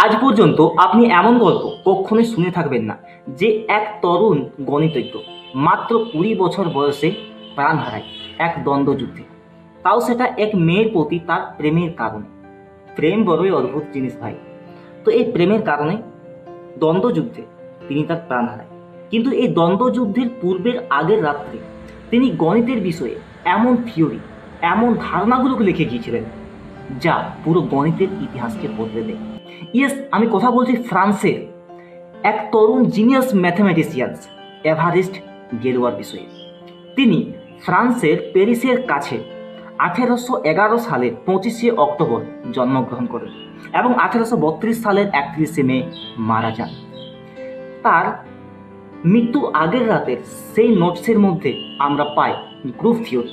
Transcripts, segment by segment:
আজ পর্যন্ত আপনি এমন গল্প কখনোই শুনে থাকবেন না যে এক তরুণ গণিতজ্ঞ মাত্র 20 বছর বয়সে প্রাণ হারায় এক দ্বন্দ্বযুদ্ধে, তাও সেটা এক মেয়ের প্রতি তার প্রেমের কারণে। প্রেম বড়ই অদ্ভুত জিনিস ভাই। তো এই প্রেমের কারণে দ্বন্দ্বযুদ্ধে তিনি তার প্রাণ হারায়। কিন্তু এই দ্বন্দ্বযুদ্ধের পূর্বের আগের রাত্রে তিনি গণিতের বিষয়ে এমন থিওরি, এমন ধারণাগুলোকে লিখে গিয়েছিলেন যা পুরো গণিতের ইতিহাসকে বদলে দেয়। ইয়েস, আমি কথা বলছি ফ্রান্সের এক তরুণ জিনিয়াস ম্যাথমেটিশিয়ানস এভারিস্ট গেলুয়ার বিষয়ে। তিনি ফ্রান্সের প্যারিসের কাছে 1811 সালের 25শে অক্টোবর জন্মগ্রহণ করেন এবং 1832 সালের 31শে মে মারা যান। তার মৃত্যু আগের রাতের সেই নোটসের মধ্যে আমরা পাই group theory,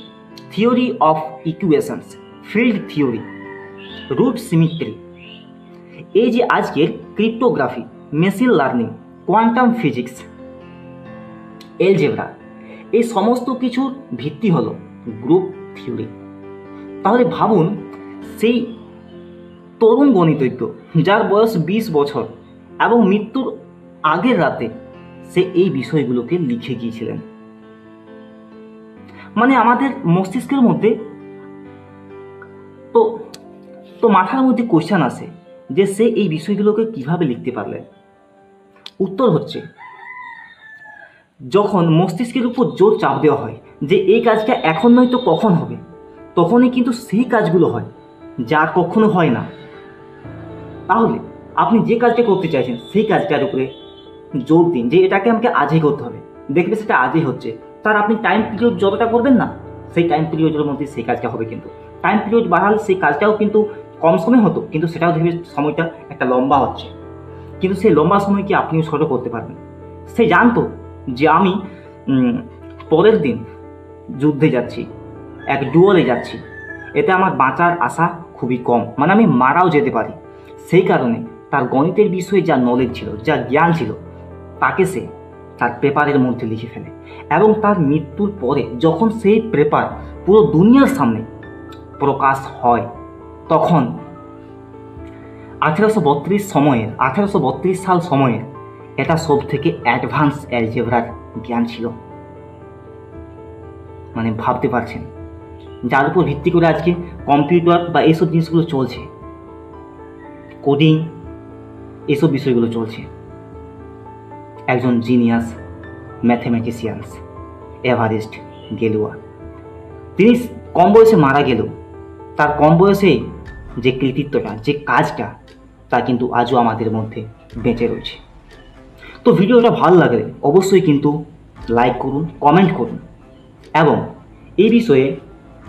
theory of equations, field theory, root symmetry, এই যে আজকের cryptography, machine learning, quantum physics, algebra, এই সমস্ত কিছুর ভিত্তি হলো গ্রুপ থিওরি। তাহলে ভাবুন, সেই তরুণ গণিতজ্ঞ যার বয়স 20 বছর এবং মৃত্যুর আগের রাতে সে এই বিষয়গুলোকে লিখে গিয়েছিলেন। মানে আমাদের মস্তিষ্কের মধ্যে তো মাথার মধ্যে কোশ্চেন আসে যে সে এই বিষয়গুলোকে কিভাবে লিখতে পারলেন। উত্তর হচ্ছে, যখন মস্তিষ্কের উপর জোর চাপ দেওয়া হয় যে এই কাজটা এখন নয়তো কখন হবে, তখনই কিন্তু সেই কাজগুলো হয় যা কখনো হয় না। তাহলে আপনি যে কাজটা করতে চাইছেন সেই কাজটার উপরে জোর দিন যে এটাকে আমাকে আজই করতে হবে, দেখবে সেটা আজই হচ্ছে। তার আপনি টাইম পিরিয়ড যতটা করবেন না, সেই টাইম পিরিয়ডের মধ্যে সেই কাজটা হবে। কিন্তু টাইম পিরিয়ড বাড়ালে সেই কাজটাও কিন্তু কম সময় হতো, কিন্তু সেটাও দেখবে সময়টা একটা লম্বা হচ্ছে। কিন্তু সেই লম্বা সময় কি আপনিও ছোট করতে পারবেন? সে জানতো যে আমি পরের দিন যুদ্ধে যাচ্ছি, এক ডুয়েলে যাচ্ছি, এতে আমার বাঁচার আশা খুবই কম, মানে আমি মারাও যেতে পারি। সেই কারণে তার গণিতের বিষয়ে যা নলেজ ছিল, যা জ্ঞান ছিল, তাকে সে তার পেপারের মধ্যে লিখে ফেলে। এবং তার মৃত্যুর পরে যখন সেই পেপার পুরো দুনিয়ার সামনে প্রকাশ হয়, তখন 1832 সাল সময়ের এটা সব থেকে অ্যাডভান্স অ্যালজেব্রার জ্ঞান ছিল। মানে ভাবতে পারছেন, যার উপর ভিত্তি করে আজকে কম্পিউটার বা এইসব জিনিসগুলো চলছে, কোডিং, এসব বিষয়গুলো চলছে। একজন জিনিয়াস ম্যাথমেটিশিয়ানস এভারিস্ট গেলুয়া, তিনি কম বয়সে মারা গেলেও তার কম বয়সে যে কৃতিত্বটা, যে কাজটা, তা কিন্তু আজও আমাদের মধ্যে বেঁচে রয়েছে। তো ভিডিওটা ভালো লাগলে অবশ্যই কিন্তু লাইক করুন, কমেন্ট করুন, এবং এই বিষয়ে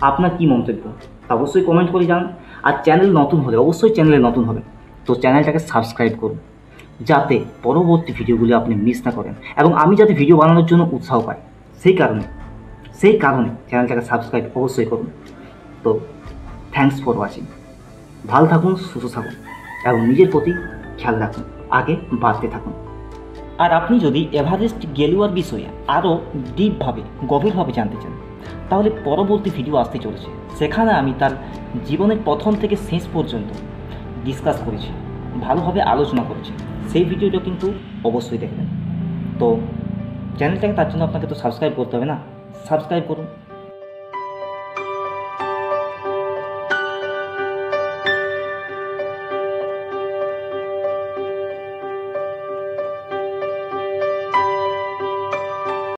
আপনার কি মন্তব্য তা অবশ্যই কমেন্ট করে জানান। আর চ্যানেল নতুন হলে অবশ্যই চ্যানেলে নতুন হবে তো চ্যানেলটাকে সাবস্ক্রাইব করুন, যাতে পরবর্তী ভিডিওগুলি আপনি মিস না করেন এবং আমি যাতে ভিডিও বানানোর জন্য উৎসাহ পাই। সেই কারণে চ্যানেলটাকে সাবস্ক্রাইব অবশ্যই করুন। তো থ্যাঙ্কস ফর ওয়াচিং। ভালো থাকুন, সুস্থ থাকুন এবং নিজের প্রতি খেয়াল রাখুন, আগে বাড়তে থাকুন। আর আপনি যদি এভারেস্ট গেলুয়ার বিষয়ে আরও ডিপভাবে, গভীরভাবে জানতে চান, তাহলে পরবর্তী ভিডিও আসতে চলেছে। সেখানে আমি তার জীবনের প্রথম থেকে শেষ পর্যন্ত ডিসকাস করেছি, ভালোভাবে আলোচনা করেছি। সেই ভিডিওটা কিন্তু অবশ্যই দেখবেন। তো চ্যানেলটাকে তার জন্য আপনাকে তো সাবস্ক্রাইব করতে হবে না, সাবস্ক্রাইব করুন।